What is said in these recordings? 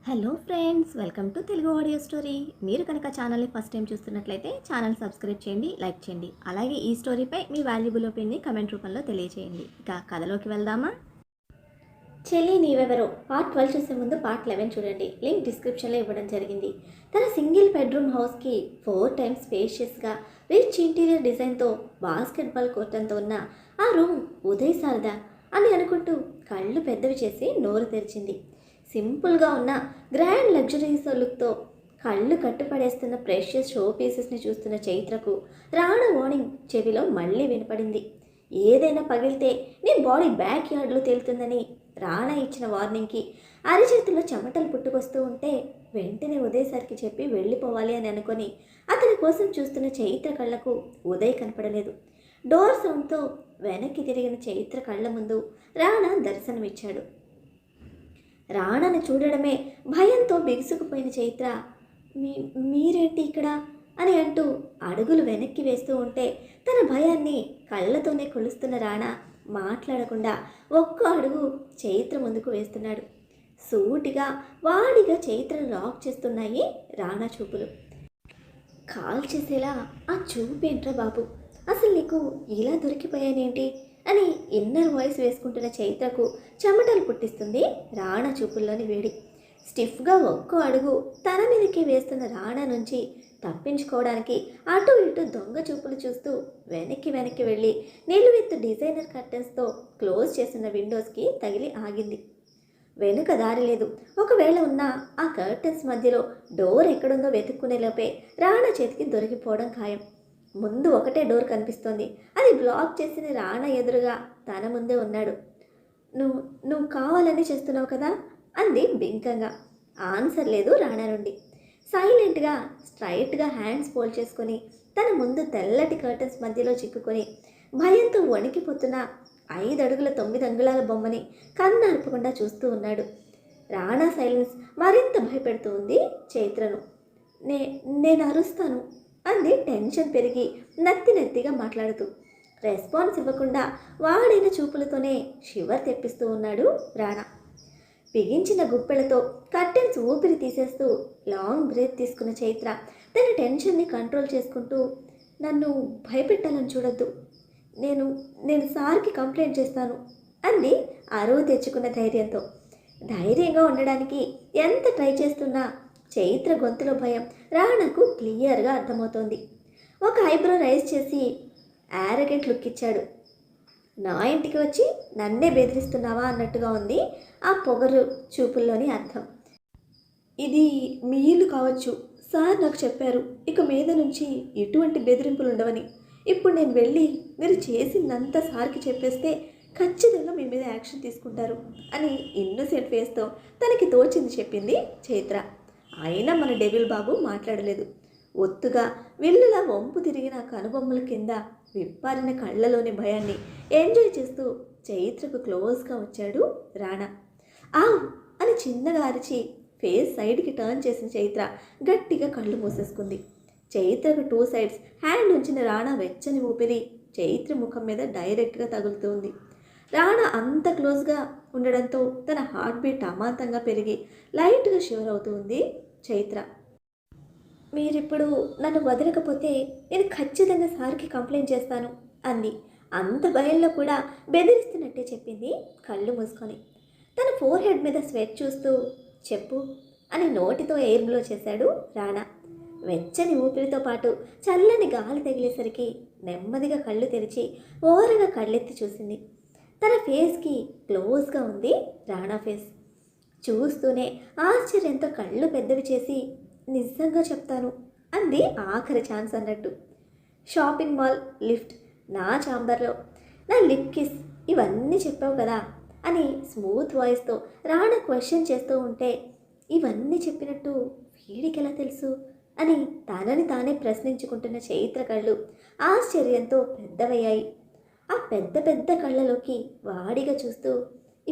Hello friends, welcome to Telugu audio story. మీరు కనుక ఛానల్ని ఫస్ట్ టైం చూస్తున్నట్లయితే ఛానల్ సబ్స్క్రైబ్ చేయండి, లైక్ చేయండి. అలాగే ఈ స్టోరీపై మీ వాల్యుబుల్ ఒపీనియన్ని కమెంట్ రూపంలో తెలియజేయండి. ఇక కథలోకి వెళ్దామా? చెల్లి నీవెవరో పార్ట్ 12 చూసే ముందు పార్ట్ 11 చూడండి. లింక్ డిస్క్రిప్షన్లో ఇవ్వడం జరిగింది. తన సింగిల్ బెడ్రూమ్ హౌస్కి 4 టైమ్స్ స్పేషియస్గా రిచ్ ఇంటీరియర్ డిజైన్తో బాస్కెట్బాల్ కోర్టంతో ఉన్న ఆ రూమ్ ఉదయ్ సారదా అని అనుకుంటూ కళ్ళు పెద్దవి చేసి నోరు తెరిచింది. సింపుల్గా ఉన్న గ్రాండ్ లగ్జరీస్ లుక్తో కళ్ళు కట్టుపడేస్తున్న ప్రెషియస్ షో పీసెస్ని చూస్తున్న చైత్రకు రాణా వార్నింగ్ చెవిలో మళ్ళీ వినపడింది. ఏదైనా పగిలితే నీ బాడీ బ్యాక్ యార్డ్లో తేలుతుందని రాణా ఇచ్చిన వార్నింగ్కి అరిచేతిలో చెమటలు పుట్టుకొస్తూ ఉంటే వెంటనే ఉదయ్ సార్కి చెప్పి వెళ్ళిపోవాలి అని అనుకొని అతని కోసం చూస్తున్న చైత్ర కళ్ళకు ఉదయ్ కనపడలేదు. డోర్ సౌండ్తో వెనక్కి తిరిగిన చైత్ర కళ్ళ ముందు రాణా దర్శనమిచ్చాడు. రాణాను చూడడమే భయంతో బిగుసుకుపోయిన చైత్ర మీరేంటి ఇక్కడ అని అంటూ అడుగులు వెనక్కి వేస్తూ ఉంటే తన భయాన్ని కళ్ళతోనే కొలుస్తున్న రాణా మాట్లాడకుండా ఒక్క అడుగు చైత్ర ముందుకు వేస్తున్నాడు. సూటిగా వాడిగా చైత్రను లాక్ చేస్తున్నాయి రాణా చూపులు. కాల్ చేసేలా ఆ చూపేంట్రా బాబు, అసలు నీకు ఇలా దొరికిపోయానేంటి అని ఇన్నర్ వాయిస్ వేసుకుంటున్న చైత్రకు చెమటలు పుట్టిస్తుంది రాణా చూపుల్లోని వేడి. స్టిఫ్గా ఒక్కో అడుగు తన మీదకి వేస్తున్న రాణా నుంచి తప్పించుకోవడానికి అటు ఇటు దొంగ చూపులు చూస్తూ వెనక్కి వెళ్ళి నిలువెత్తు డిజైనర్ కర్టెన్స్తో క్లోజ్ చేసిన విండోస్కి తగిలి ఆగింది. వెనుక దారి లేదు. ఒకవేళ ఉన్న ఆ కర్టెన్స్ మధ్యలో డోర్ ఎక్కడుందో వెతుక్కునే లోపే రాణా చేతికి దొరికిపోవడం ఖాయం. ముందు ఒకటే డోర్ కనిపిస్తోంది. అది బ్లాక్ చేసిన రాణా ఎదురుగా తన ముందే ఉన్నాడు. నువ్వు కావాలని చేస్తున్నావు కదా అంది బింకంగా. ఆన్సర్ లేదు రాణా నుండి. సైలెంట్గా స్ట్రైట్గా హ్యాండ్స్ ఫోల్డ్ చేసుకొని తన ముందు తెల్లటి కర్టన్స్ మధ్యలో చిక్కుకొని భయంతో వణికిపోతున్న 5 అడుగుల 9 అంగుళాల బొమ్మని కన్నర్పకుండా చూస్తూ ఉన్నాడు. రాణా సైలెన్స్ మరింత భయపెడుతూ ఉంది చైత్రను. నేను అరుస్తాను అంది టెన్షన్ పెరిగి నత్తిగా మాట్లాడుతూ. రెస్పాన్స్ ఇవ్వకుండా వాడైన చూపులతోనే షివర్ తెప్పిస్తూ ఉన్నాడు రాణా. బిగించిన గుప్పెలతో కర్టెన్స్ ఊపిరి తీసేస్తూ లాంగ్ బ్రేత్ తీసుకున్న చైత్ర తన టెన్షన్ని కంట్రోల్ చేసుకుంటూ, నన్ను భయపెట్టాలని చూడొద్దు, నేను సార్కి కంప్లైంట్ చేస్తాను అంది అరువు తెచ్చుకున్న ధైర్యంతో. ధైర్యంగా ఉండడానికి ఎంత ట్రై చేస్తున్నా చైత్ర గొంతులో భయం రాణాకు క్లియర్గా అర్థమవుతోంది. ఒక ఐబ్రో రైజ్ చేసి యారగెంట్ లుక్ ఇచ్చాడు. నా ఇంటికి వచ్చి నన్నే బెదిరిస్తున్నావా అన్నట్టుగా ఉంది ఆ పొగరు చూపుల్లోని అర్థం. ఇది మీ ఇల్లు కావచ్చు, సార్ నాకు చెప్పారు ఇక మీద నుంచి ఎటువంటి బెదిరింపులు ఉండవని. ఇప్పుడు నేను వెళ్ళి మీరు చేసిందంతా సార్కి చెప్పేస్తే ఖచ్చితంగా మీ మీద యాక్షన్ తీసుకుంటారు అని ఇన్నోసెంట్ ఫేస్తో తనకి తోచింది చెప్పింది చైత్ర. అయినా మన డెవిల్ బాబు మాట్లాడలేదు. ఒత్తుగా విల్లులా వంపు తిరిగిన కనుబొమ్మల కింద విప్పారిన కళ్ళలోని భయాన్ని ఎంజాయ్ చేస్తూ చైత్రకు క్లోజ్గా వచ్చాడు రాణా. ఆవ్ అని చిన్నగా అరిచి ఫేస్ సైడ్కి టర్న్ చేసిన చైత్ర గట్టిగా కళ్ళు మూసేసుకుంది. చైత్రకు 2 సైడ్స్ హ్యాండ్ ఉంచిన రాణా వెచ్చని ఊపిరి చైత్ర ముఖం మీద డైరెక్ట్గా తగులుతుంది. రాణా అంత క్లోజ్గా ఉండడంతో తన హార్ట్ బీట్ అమాంతంగా పెరిగి లైట్గా షివర్ అవుతుంది చైత్ర. మీరిప్పుడు నన్ను వదలకపోతే నేను ఖచ్చితంగా సార్కి కంప్లైంట్ చేస్తాను అంది. అంత భయంలో కూడా బెదిరిస్తున్నట్టే చెప్పింది కళ్ళు మూసుకొని. తన ఫోర్ హెడ్ మీద స్వెట్ చూస్తూ చెప్పు అని నోటితో ఎయిర్ బ్లో చేశాడు రాణా. వెచ్చని ఊపిరితో పాటు చల్లని గాలి తగిలేసరికి నెమ్మదిగా కళ్ళు తెరిచి ఓరగా కళ్ళెత్తి చూసింది. తన ఫేస్కి క్లోజ్గా ఉంది రాణా ఫేస్. చూస్తూనే ఆశ్చర్యంతో కళ్ళు పెద్దవి చేసి నిజంగా చెప్తాను అంది ఆఖరి ఛాన్స్ అన్నట్టు. షాపింగ్ మాల్, లిఫ్ట్, నా ఛాంబర్లో నా లిప్ కిస్ ఇవన్నీ చెప్పావు కదా అని స్మూత్ వాయిస్తో రాణా క్వశ్చన్ చేస్తూ ఉంటే ఇవన్నీ చెప్పినట్టు వీడికి ఎలా తెలుసు అని తనని తానే ప్రశ్నించుకుంటున్న చైత్ర కళ్ళు ఆశ్చర్యంతో పెద్దవయ్యాయి. ఆ పెద్ద పెద్ద కళ్ళలోకి వాడిగా చూస్తూ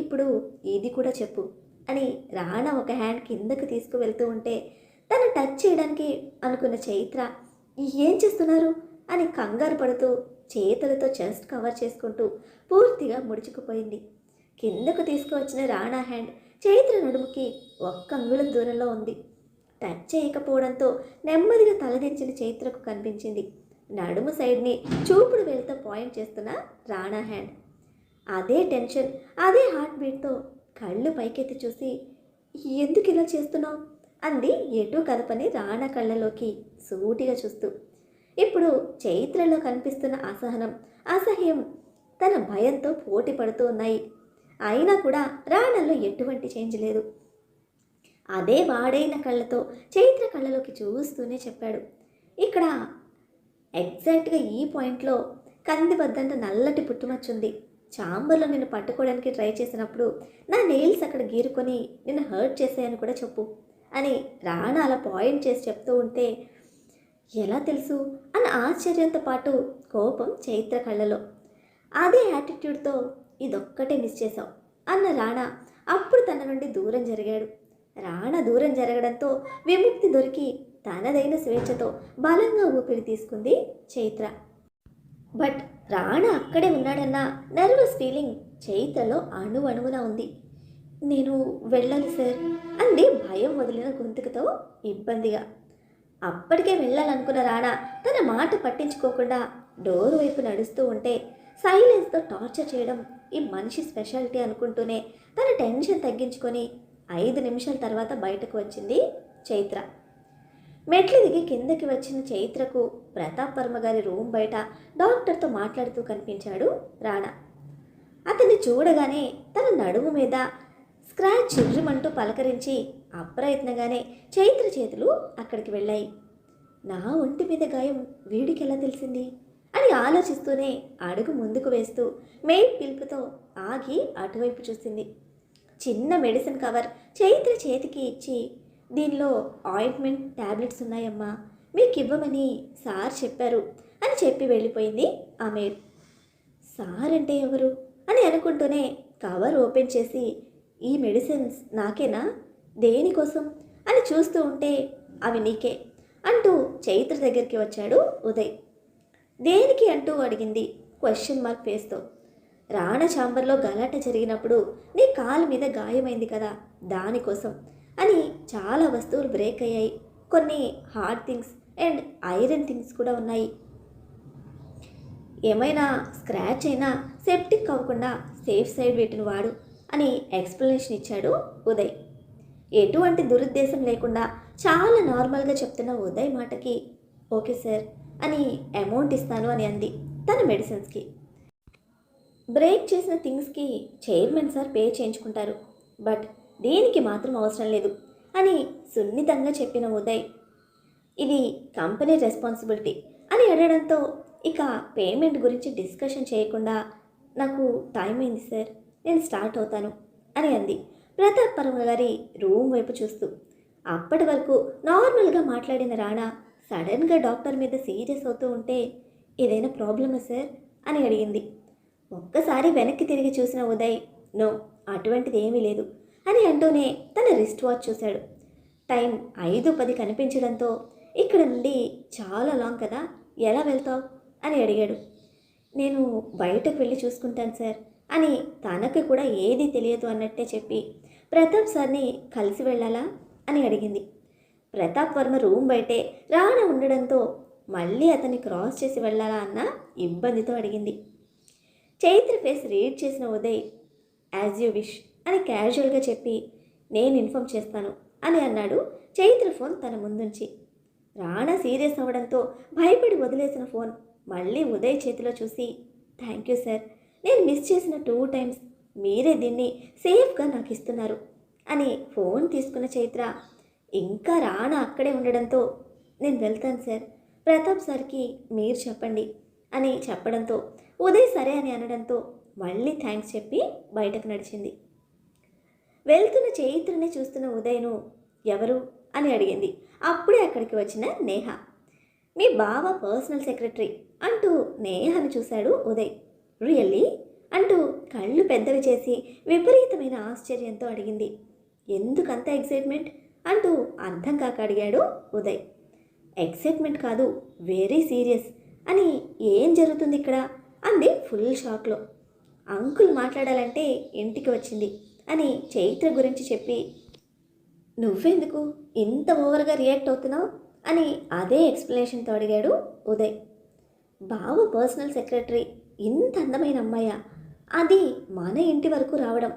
ఇప్పుడు ఇది కూడా చెప్పు అని రాణా ఒక హ్యాండ్ కిందకు తీసుకువెళ్తూ ఉంటే తను టచ్ చేయడానికి అనుకున్న చైత్ర ఏం చేస్తున్నారు అని కంగారు పడుతూ చేతులతో చెస్ట్ కవర్ చేసుకుంటూ పూర్తిగా ముడుచుకుపోయింది. కిందకు తీసుకువచ్చిన రాణా హ్యాండ్ చైత్ర నడుముకి ఒక్క అంగుళం దూరంలో ఉంది. టచ్ చేయకపోవడంతో నెమ్మదిగా తలదించిన చైత్రకు కనిపించింది నడుము సైడ్ని చూపుడు వేలుతో పాయింట్ చేస్తున్న రాణా హ్యాండ్. అదే టెన్షన్, అదే హార్ట్ బీట్తో కళ్ళు పైకెత్తి చూసి, ఎందుకు ఇలా చేస్తున్నావు అంది ఎటూ కదపని రాణా కళ్ళలోకి సూటిగా చూస్తూ. ఇప్పుడు చైత్రలో కనిపిస్తున్న అసహనం, అసహ్యం తన భయంతో పోటీ పడుతూ ఉన్నాయి. అయినా కూడా రాణాలో ఎటువంటి చేంజ్ లేదు. అదే వాడైన కళ్ళతో చైత్ర కళ్ళలోకి చూస్తూనే చెప్పాడు, ఇక్కడ ఎగ్జాక్ట్గా ఈ పాయింట్లో కంది వద్దంట నల్లటి పుట్టుమచ్చుంది. చాంబర్లో నిన్ను పట్టుకోవడానికి ట్రై చేసినప్పుడు నా నెయిల్స్ అక్కడ గీరుకొని నిన్ను హర్ట్ చేశాయని కూడా చెప్పు అని రాణా అలా పాయింట్ చేసి చెప్తూ ఉంటే, ఎలా తెలుసు అన్న ఆశ్చర్యంతో పాటు కోపం చైత్ర కళ్ళలో. అదే యాటిట్యూడ్తో ఇదొక్కటే మిస్ చేశావు అన్న రాణా అప్పుడు తన నుండి దూరం జరిగాడు. రాణా దూరం జరగడంతో విముక్తి దొరికి తనదైన స్వేచ్ఛతో బలంగా ఊపిరి తీసుకుంది చైత్ర. బట్ రాణా అక్కడే ఉన్నాడన్న నర్వస్ ఫీలింగ్ చైత్రలో అణువణువున ఉంది. నేను వెళ్ళాలి సార్ అంది భయం వదిలిన గొంతుకుతో ఇబ్బందిగా. అప్పటికే వెళ్ళాలనుకున్న రాణా తన మాట పట్టించుకోకుండా డోర్ వైపు నడుస్తూ ఉంటే సైలెన్స్తో టార్చర్ చేయడం ఈ మనిషి స్పెషాలిటీ అనుకుంటూనే తన టెన్షన్ తగ్గించుకొని 5 నిమిషాల తర్వాత బయటకు వచ్చింది చైత్ర. మెట్లు దిగి కిందకి వచ్చిన చైత్రకు ప్రతాప్ వర్మ గారి రూమ్ బయట డాక్టర్తో మాట్లాడుతూ కనిపించాడు రాణా. అతన్ని చూడగానే తన నడుము మీద స్క్రాచ్ చిర్రిమంటూ పలకరించి అప్రయత్నంగానే చైత్ర చేతులు అక్కడికి వెళ్ళాయి. నా ఒంటి మీద గాయం వీడికి ఎలా తెలిసింది అని ఆలోచిస్తూనే అడుగు ముందుకు వేస్తూ మెయిడ్ పిలుపుతో ఆగి అటువైపు చూసింది. చిన్న మెడిసిన్ కవర్ చైత్ర చేతికి ఇచ్చి, దీనిలో ఆయింట్మెంట్ ట్యాబ్లెట్స్ ఉన్నాయమ్మా, మీకు ఇవ్వమని సార్ చెప్పారు అని చెప్పి వెళ్ళిపోయింది ఆ మెయిడ్. సార్ అంటే ఎవరు అని అనుకుంటూనే కవర్ ఓపెన్ చేసి, ఈ మెడిసిన్స్ నాకేనా, దేనికోసం అని చూస్తూ ఉంటే, అవి నీకే అంటూ చైత్ర దగ్గరికి వచ్చాడు ఉదయ్. దేనికి అంటూ అడిగింది క్వశ్చన్ మార్క్ ఫేస్తో. రాణా ఛాంబర్లో గలాట జరిగినప్పుడు నీ కాలు మీద గాయమైంది కదా, దానికోసం అని. చాలా వస్తువులు బ్రేక్ అయ్యాయి, కొన్ని hard things and iron things కూడా ఉన్నాయి. ఏమైనా స్క్రాచ్ అయినా సెప్టిక్ అవ్వకుండా సేఫ్ సైడ్ వీటిని వాడు అని ఎక్స్ప్లెనేషన్ ఇచ్చాడు ఉదయ్. ఎటువంటి దురుద్దేశం లేకుండా చాలా నార్మల్గా చెప్తున్న ఉదయ్ మాటకి ఓకే సార్ అని అమౌంట్ ఇస్తాను అని అంది తన మెడిసిన్స్కి. బ్రేక్ చేసిన థింగ్స్కి చైర్మన్ సార్ పే చేయించుకుంటారు, బట్ దీనికి మాత్రం అవసరం లేదు అని సున్నితంగా చెప్పిన ఉదయ్, ఇది కంపెనీ రెస్పాన్సిబిలిటీ అని అడగడంతో ఇక పేమెంట్ గురించి డిస్కషన్ చేయకుండా, నాకు టైం అయింది సార్, నేను స్టార్ట్ అవుతాను అని అంది ప్రతాప్ వర్మ గారి రూమ్ వైపు చూస్తూ. అప్పటి వరకు నార్మల్గా మాట్లాడిన రాణా సడన్గా డాక్టర్ మీద సీరియస్ అవుతూ ఉంటే, ఏదైనా ప్రాబ్లమా సార్ అని అడిగింది. ఒక్కసారి వెనక్కి తిరిగి చూసిన ఉదయ్, నో అటువంటిది ఏమీ లేదు అని అంటూనే తన రిస్ట్ వాచ్ చూశాడు. టైం 5:10 కనిపించడంతో, ఇక్కడ నుండి చాలా లాంగ్ కదా, ఎలా వెళ్తావు అని అడిగాడు. నేను బయటకు వెళ్ళి చూసుకుంటాను సార్ అని తనకు కూడా ఏదీ తెలియదు అన్నట్టే చెప్పి, ప్రతాప్ సార్ని కలిసి వెళ్ళాలా అని అడిగింది. ప్రతాప్ వర్మ రూమ్ బయటే రాణా ఉండడంతో మళ్ళీ అతన్ని క్రాస్ చేసి వెళ్ళాలా అన్న ఇబ్బందితో అడిగింది. చైత్ర ఫేస్ రీడ్ చేసిన ఉదయ్, యాజ్ యూ విష్ అని క్యాజువల్గా చెప్పి, నేను ఇన్ఫామ్ చేస్తాను అని అన్నాడు చైత్ర ఫోన్ తన ముందుంచి. రాణా సీరియస్ అవ్వడంతో భయపడి వదిలేసిన ఫోన్ మళ్ళీ ఉదయ్ చేతిలో చూసి, థ్యాంక్ యూ సార్, నేను మిస్ చేసిన 2 times మీరే దీన్ని సేఫ్గా నాకు ఇస్తున్నారు అని ఫోన్ తీసుకున్న చైత్ర, ఇంకా రాణా అక్కడే ఉండడంతో, నేను వెళ్తాను సార్, ప్రతాప్ సార్కి మీరు చెప్పండి అని చెప్పడంతో ఉదయ్ సరే అని అనడంతో మళ్ళీ థ్యాంక్స్ చెప్పి బయటకు నడిచింది. వెళ్తున్న చైత్రని చూస్తున్న ఉదయ్ను ఎవరు అని అడిగింది. అప్పుడే అక్కడికి వచ్చిన నేహ. మీ బావ పర్సనల్ సెక్రటరీ అంటూ నేహను చూశాడు ఉదయ్. రియల్లీ అంటూ కళ్ళు పెద్దవి చేసి విపరీతమైన ఆశ్చర్యంతో అడిగింది. ఎందుకంత ఎక్సైట్మెంట్ అంటూ అర్థం కాక అడిగాడు ఉదయ్. ఎక్సైట్మెంట్ కాదు, వెరీ సీరియస్ అని. ఏం జరుగుతుంది ఇక్కడ అంది ఫుల్ షాక్లో. అంకుల్ మాట్లాడాలంటే ఇంటికి వచ్చింది అని చైత్ర గురించి చెప్పి, నువ్వెందుకు ఇంత ఓవర్గా రియాక్ట్ అవుతున్నావు అని అదే ఎక్స్ప్లెనేషన్తో అడిగాడు ఉదయ్. బావ పర్సనల్ సెక్రటరీ, ఇంత అందమైన అమ్మాయ, అది మన ఇంటి వరకు రావడం,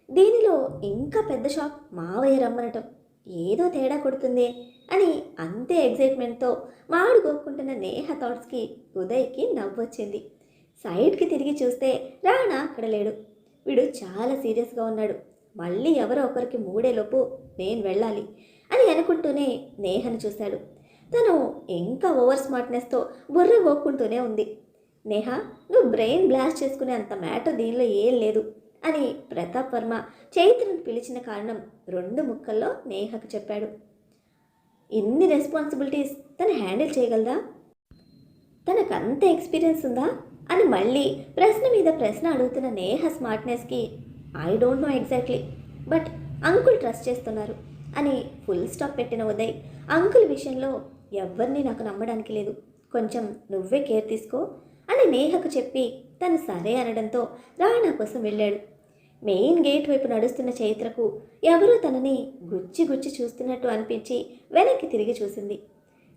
దీనిలో ఇంకా పెద్ద షాక్ మావయ్య రమ్మనటం, ఏదో తేడా కొడుతుందే అని అంతే ఎగ్జైట్మెంట్తో మాడు గోక్కుంటున్న నేహ థాట్స్కి ఉదయ్కి నవ్వొచ్చింది. సైడ్కి తిరిగి చూస్తే రాణా అక్కడ లేడు. వీడు చాలా సీరియస్గా ఉన్నాడు. మళ్ళీ ఎవరో ఒకరికి మూడేలోపు నేను వెళ్ళాలి అని అనుకుంటూనే నేహను చూశాడు. తను ఇంకా ఓవర్ స్మార్ట్నెస్తో బుర్ర గోక్కుంటూనే ఉంది. నేహ, నువ్వు బ్రెయిన్ బ్లాస్ట్ చేసుకునే అంత మ్యాటర్ దీనిలో ఏం లేదు అని ప్రతాప్ వర్మ చైత్రను పిలిచిన కారణం 2 ముక్కల్లో నేహకు చెప్పాడు. ఇన్ని రెస్పాన్సిబిలిటీస్ తను హ్యాండిల్ చేయగలదా? తనకంత ఎక్స్పీరియన్స్ ఉందా అని మళ్ళీ ప్రశ్న మీద ప్రశ్న అడుగుతున్న నేహ స్మార్ట్నెస్కి I don't know exactly, but uncle trust చేస్తున్నారు అని ఫుల్ స్టాప్ పెట్టిన ఉదయ్, అంకుల్ విషయంలో ఎవరిని నాకు నమ్మడానికి లేదు, కొంచెం నువ్వే కేర్ తీసుకో అని నేహకు చెప్పి తను సరే అనడంతో రాణా కోసం వెళ్ళాడు. మెయిన్ గేట్ వైపు నడుస్తున్న చైత్రకు ఎవరో తనని గుచ్చి గుచ్చి చూస్తున్నట్టు అనిపించి వెనక్కి తిరిగి చూసింది.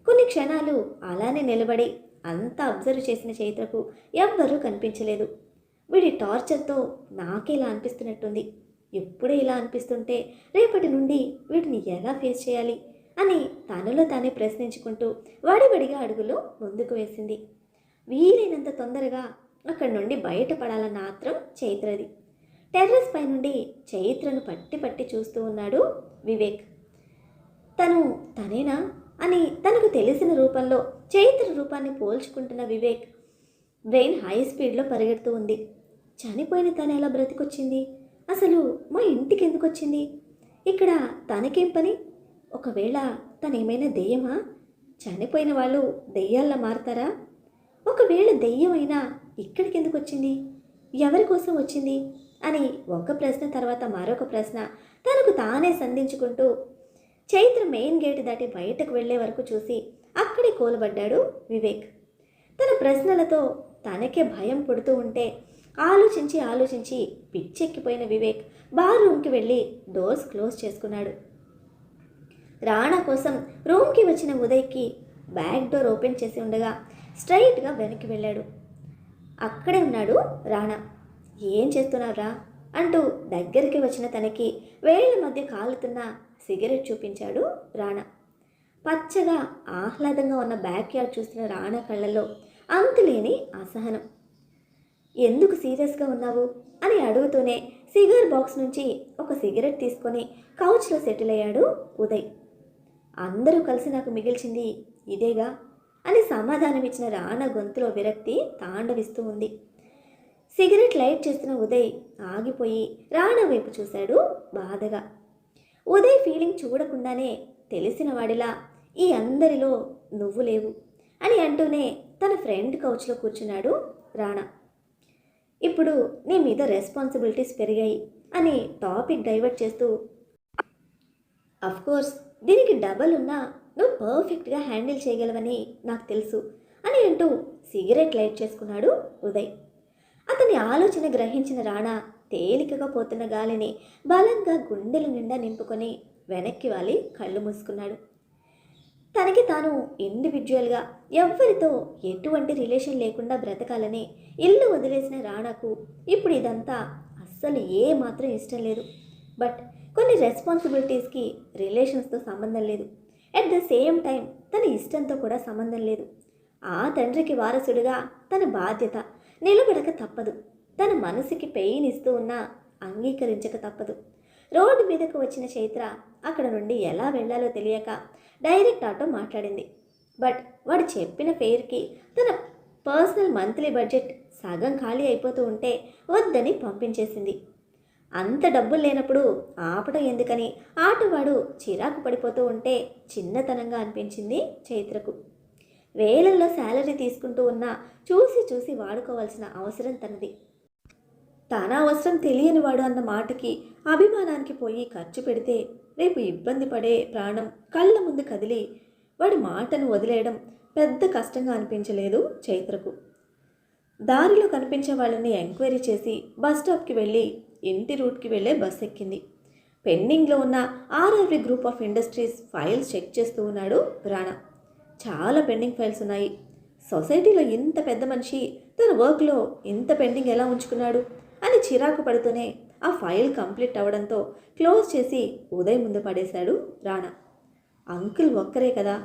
కొన్ని క్షణాలు అలానే నిలబడి అంతా అబ్జర్వ్ చేసిన చైత్రకు ఎవ్వరూ కనిపించలేదు. వీడి టార్చర్తో నాకేలా అనిపిస్తున్నట్టుంది, ఎప్పుడే ఇలా అనిపిస్తుంటే రేపటి నుండి వీటిని ఎలా ఫేస్ చేయాలి అని తనలో తానే ప్రశ్నించుకుంటూ వడివడిగా అడుగులో ముందుకు వేసింది. వీలైనంత తొందరగా అక్కడి నుండి బయటపడాలన్న ఆత్రం చైత్రది. టెర్రస్ పై నుండి చైత్రను పట్టి పట్టి చూస్తూ ఉన్నాడు వివేక్. తనేనా అని తనకు తెలిసిన రూపంలో చైత్ర రూపాన్ని పోల్చుకుంటున్న వివేక్ బ్రెయిన్ హై స్పీడ్లో పరిగెడుతూ ఉంది. చనిపోయిన తను ఎలా బ్రతికొచ్చింది? అసలు మా ఇంటికి ఎందుకు వచ్చింది? ఇక్కడ తనకేం పని? ఒకవేళ తనేమైనా దెయ్యమా? చనిపోయిన వాళ్ళు దెయ్యాల్లా మారతారా? ఒకవేళ దెయ్యమైనా ఇక్కడికి ఎందుకు వచ్చింది? ఎవరి కోసం వచ్చింది అని ఒక ప్రశ్న తర్వాత మరొక ప్రశ్న తనకు తానే సంధించుకుంటూ చైత్ర మెయిన్ గేట్ దాటి బయటకు వెళ్లే వరకు చూసి అక్కడే కూలబడ్డాడు వివేక్. తన ప్రశ్నలతో తనకే భయం పుడుతూ ఉంటే ఆలోచించి పిచ్చెక్కిపోయిన వివేక్ బార్ రూమ్కి వెళ్ళి డోర్స్ క్లోజ్ చేసుకున్నాడు. రాణా కోసం రూమ్కి వచ్చిన ఉదయ్కి బ్యాక్ డోర్ ఓపెన్ చేసి ఉండగా స్ట్రైట్గా వెనక్కి వెళ్ళాడు. అక్కడే ఉన్నాడు రాణా. ఏం చేస్తున్నారా అంటూ దగ్గరికి వచ్చిన తనకి వేళ్ల మధ్య కాలుతున్న సిగరెట్ చూపించాడు రాణా. పచ్చగా ఆహ్లాదంగా ఉన్న బ్యాక్ యార్డ్ చూస్తున్న రాణా కళ్ళల్లో అంతులేని అసహనం. ఎందుకు సీరియస్గా ఉన్నావు అని అడుగుతూనే సిగర్ బాక్స్ నుంచి ఒక సిగరెట్ తీసుకొని కౌచ్లో సెటిల్ అయ్యాడు ఉదయ్. అందరూ కలిసి నాకు మిగిల్చింది ఇదేగా అని సమాధానమిచ్చిన రాణా గొంతులో విరక్తి తాండవిస్తూ ఉంది. సిగరెట్ లైట్ చేస్తున్న ఉదయ్ ఆగిపోయి రాణా వైపు చూశాడు బాధగా. ఉదయ్ ఫీలింగ్ చూడకుండానే తెలిసిన వాడిలా ఈ అందరిలో నువ్వు లేవు అని అంటూనే తన ఫ్రెండ్ కౌచ్లో కూర్చున్నాడు రాణా. ఇప్పుడు నీ మీద రెస్పాన్సిబిలిటీస్ పెరిగాయి అని టాపిక్ డైవర్ట్ చేస్తూ, అఫ్కోర్స్ దీనికి డబల్ ఉన్నా నువ్వు పర్ఫెక్ట్గా హ్యాండిల్ చేయగలవని నాకు తెలుసు అని అంటూ సిగరెట్ లైట్ చేసుకున్నాడు ఉదయ్. అతని ఆలోచన గ్రహించిన రాణా తేలికగా పోతున్న గాలిని బలంగా గుండెల నిండా నింపుకొని వెనక్కి వాలి కళ్ళు మూసుకున్నాడు. తనకి తాను ఇండివిజువల్గా ఎవ్వరితో ఎటువంటి రిలేషన్ లేకుండా బ్రతకాలని ఇల్లు వదిలేసిన రాణాకు ఇప్పుడు ఇదంతా అస్సలు ఏమాత్రం ఇష్టం లేదు. బట్ కొన్ని రెస్పాన్సిబిలిటీస్కి రిలేషన్స్తో సంబంధం లేదు. అట్ ద సేమ్ టైం తన ఇష్టంతో కూడా సంబంధం లేదు. ఆ తండ్రికి వారసుడిగా తన బాధ్యత నిలబడక తప్పదు. తన మనసుకి పెయిన్ ఇస్తూ ఉన్నా అంగీకరించక తప్పదు. రోడ్డు మీదకు వచ్చిన చైత్ర అక్కడ నుండి ఎలా వెళ్లాలో తెలియక డైరెక్ట్ ఆటో మాట్లాడింది. బట్ వాడు చెప్పిన ఫేర్కి తన పర్సనల్ మంత్లీ బడ్జెట్ సగం ఖాళీ అయిపోతూ ఉంటే వద్దని పంపించేసింది. అంత డబ్బులు లేనప్పుడు ఆపడం ఎందుకని ఆటోవాడు చిరాకు పడిపోతూ ఉంటే చిన్నతనంగా అనిపించింది చైత్రకు. వేలల్లో శాలరీ తీసుకుంటూ ఉన్నా చూసి వాడుకోవాల్సిన అవసరం తనది. తన అవసరం తెలియనివాడు అన్న మాటకి అభిమానానికి పోయి ఖర్చు పెడితే రేపు ఇబ్బంది పడే ప్రాణం కళ్ళ ముందు కదిలి వాడి మాటను వదిలేయడం పెద్ద కష్టంగా అనిపించలేదు చైత్రకు. దారిలో కనిపించే వాళ్ళని ఎంక్వైరీ చేసి బస్ స్టాప్కి వెళ్ళి ఇంటి రూట్కి వెళ్ళే బస్ ఎక్కింది. పెండింగ్లో ఉన్న RRV group of industries files check చేస్తూ ఉన్నాడు రాణా. చాలా పెండింగ్ ఫైల్స్ ఉన్నాయి. సొసైటీలో ఇంత పెద్ద మనిషి తన వర్క్లో ఇంత పెండింగ్ ఎలా ఉంచుకున్నాడు అని చిరాకు పడుతూనే ఆ ఫైల్ కంప్లీట్ అవ్వడంతో క్లోజ్ చేసి ఉదయ్ ముందు పడేశాడు రాణా. అంకుల్ ఒక్కరే కదా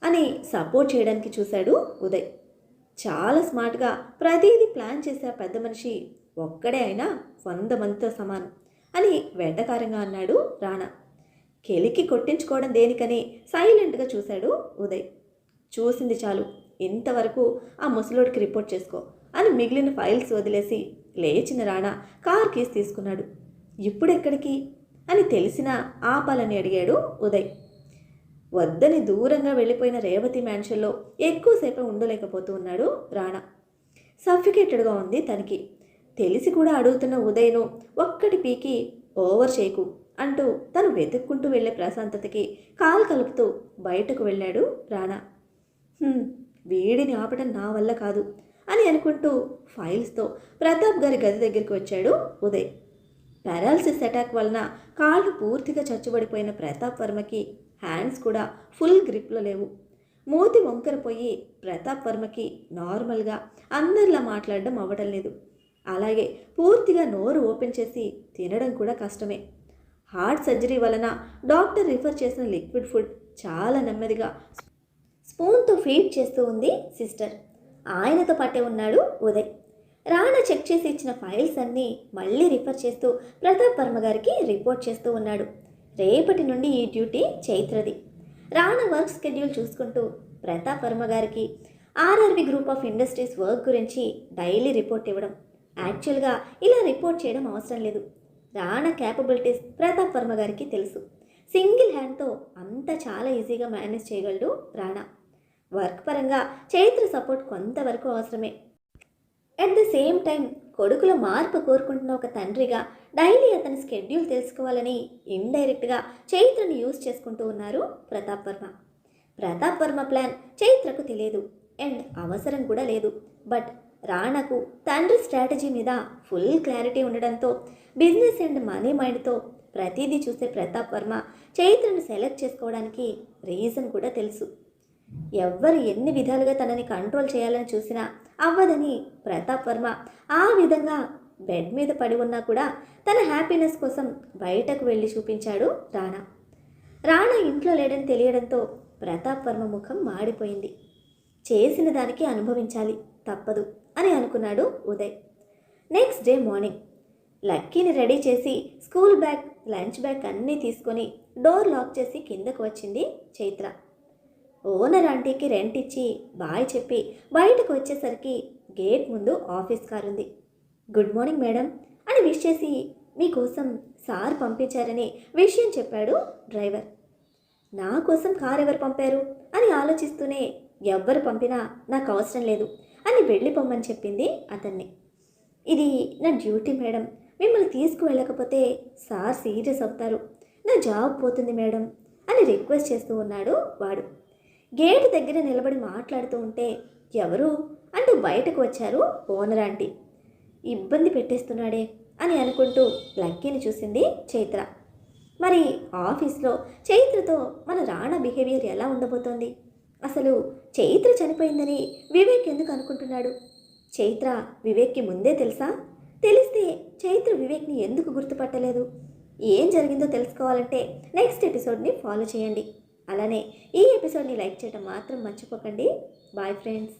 అని సపోర్ట్ చేయడానికి చూశాడు ఉదయ్. చాలా స్మార్ట్గా ప్రతిదీ ప్లాన్ చేసే ఆ పెద్ద మనిషి ఒక్కడే అయినా 100 మందితో సమానం అని వెటకారంగా అన్నాడు రాణా. కెలికి కొట్టించుకోవడం దేనికని సైలెంట్గా చూశాడు ఉదయ్. చూసింది చాలు, ఇంతవరకు ఆ ముసలోడికి రిపోర్ట్ చేసుకో అని మిగిలిన ఫైల్స్ వదిలేసి లేచిన రాణా కార్ కీస్ తీసుకున్నాడు. ఇప్పుడెక్కడికి అని తెలిసినా ఆపాలని అడిగాడు ఉదయ్. వద్దని దూరంగా వెళ్ళిపోయిన రేవతి మ్యాన్షన్లో ఎక్కువసేపు ఉండలేకపోతూ ఉన్నాడు రాణా. సఫికేటెడ్గా ఉంది తనకి. తెలిసి కూడా అడుగుతున్న ఉదయ్ను ఒక్కటి పీకి ఓవర్ చేయకు అంటూ తను వెతుక్కుంటూ వెళ్ళే ప్రశాంతతకి కాలు కలుపుతూ బయటకు వెళ్ళాడు రాణా. వీడిని ఆపటం నా వల్ల కాదు అని అనుకుంటూ ఫైల్స్తో ప్రతాప్ గారి గది దగ్గరికి వచ్చాడు ఉదయ్. పారాలసిస్ అటాక్ వలన కాళ్ళు పూర్తిగా చచ్చుబడిపోయిన ప్రతాప్ వర్మకి హ్యాండ్స్ కూడా ఫుల్ గ్రిప్లో లేవు. మూతి వంకరపోయి ప్రతాప్ వర్మకి నార్మల్గా అందరిలా మాట్లాడడం అవ్వడం లేదు. అలాగే పూర్తిగా నోరు ఓపెన్ చేసి తినడం కూడా కష్టమే. హార్ట్ సర్జరీ వలన డాక్టర్ రిఫర్ చేసిన లిక్విడ్ ఫుడ్ చాలా నెమ్మదిగా స్పూన్తో ఫీడ్ చేస్తూ ఉంది సిస్టర్. ఆయనతో పాటే ఉన్నాడు ఉదయ్. రాణా చెక్ చేసి ఇచ్చిన ఫైల్స్ అన్నీ మళ్ళీ రిఫర్ చేస్తూ ప్రతాప్ వర్మ గారికి రిపోర్ట్ చేస్తూ ఉన్నాడు. రేపటి నుండి ఈ డ్యూటీ చైత్రది. రాణా వర్క్ స్కెడ్యూల్ చూసుకుంటూ ప్రతాప్ వర్మ గారికి ఆర్ఆర్వి గ్రూప్ ఆఫ్ ఇండస్ట్రీస్ వర్క్ గురించి డైలీ రిపోర్ట్ ఇవ్వడం. యాక్చువల్గా ఇలా రిపోర్ట్ చేయడం అవసరం లేదు. రాణా క్యాపబిలిటీస్ ప్రతాప్ వర్మ గారికి తెలుసు. సింగిల్ హ్యాండ్తో అంతా చాలా ఈజీగా మేనేజ్ చేయగలడు రాణా. వర్క్ పరంగా చైత్ర సపోర్ట్ కొంతవరకు అవసరమే. అట్ ద సేమ్ టైం కొడుకులో మార్పు కోరుకుంటున్న ఒక తండ్రిగా డైలీ అతని స్కెడ్యూల్ తెలుసుకోవాలని ఇండైరెక్ట్గా చైత్రని యూజ్ చేసుకుంటూ ఉన్నారు ప్రతాప్ వర్మ. ప్రతాప్ వర్మ ప్లాన్ చైత్రకు తెలియదు అండ్ అవసరం కూడా లేదు. బట్ రాణాకు తండ్రి స్ట్రాటజీ మీద ఫుల్ క్లారిటీ ఉండడంతో బిజినెస్ అండ్ మనీ మైండ్తో ప్రతిదీ చూసే ప్రతాప్ వర్మ చైత్రను సెలెక్ట్ చేసుకోవడానికి రీజన్ కూడా తెలుసు. ఎవ్వరు ఎన్ని విధాలుగా తనని కంట్రోల్ చేయాలని చూసినా అవ్వదని ప్రతాప్ వర్మ ఆ విధంగా బెడ్ మీద పడి ఉన్నా కూడా తన హ్యాపీనెస్ కోసం బయటకు వెళ్ళి చూపించాడు రాణా. రాణా ఇంట్లో లేడని తెలియడంతో ప్రతాప్ వర్మ ముఖం మాడిపోయింది. చేసిన దానికి అనుభవించాలి, తప్పదు అని అనుకున్నాడు ఉదయ్. నెక్స్ట్ డే మార్నింగ్ లక్కీని రెడీ చేసి స్కూల్ బ్యాగ్, లంచ్ బ్యాగ్ అన్నీ తీసుకొని డోర్ లాక్ చేసి కిందకు వచ్చింది చైత్ర. ఓనర్ ఆంటీకి రెంట్ ఇచ్చి బాయ్ చెప్పి బయటకు వచ్చేసరికి గేట్ ముందు ఆఫీస్ కార్ ఉంది. గుడ్ మార్నింగ్ మేడం అని విష్ చేసి మీకోసం సార్ పంపించారని విషయం చెప్పాడు డ్రైవర్. నా కోసం కార్ ఎవరు పంపారు అని ఆలోచిస్తూనే ఎవ్వరు పంపినా నాకు అవసరం లేదు అని వెళ్ళిపోమ్మని చెప్పింది అతన్ని. ఇది నా డ్యూటీ మేడం, మిమ్మల్ని తీసుకువెళ్ళకపోతే సార్ సీరియస్ అవుతారు, నా జాబ్ పోతుంది మేడం అని రిక్వెస్ట్ చేస్తూ ఉన్నాడు వాడు. గేటు దగ్గర నిలబడి మాట్లాడుతూ ఉంటే ఎవరు అంటూ బయటకు వచ్చారు ఓనర్ ఆంటీ. ఇబ్బంది పెట్టేస్తున్నాడే అని అనుకుంటూ లక్కీని చూసింది చైత్ర. మరి ఆఫీస్లో చైత్రతో మన రాణా బిహేవియర్ ఎలా ఉండబోతోంది? అసలు చైత్ర చనిపోయిందని వివేక్ ఎందుకు అనుకుంటున్నాడు? చైత్ర వివేక్కి ముందే తెలుసా? తెలిస్తే చైత్ర వివేక్ని ఎందుకు గుర్తుపట్టలేదు? ఏం జరిగిందో తెలుసుకోవాలంటే నెక్స్ట్ ఎపిసోడ్ని ఫాలో చేయండి. అలానే ఈ ఎపిసోడ్ని లైక్ చేయడం మాత్రం మర్చిపోకండి. Bye friends.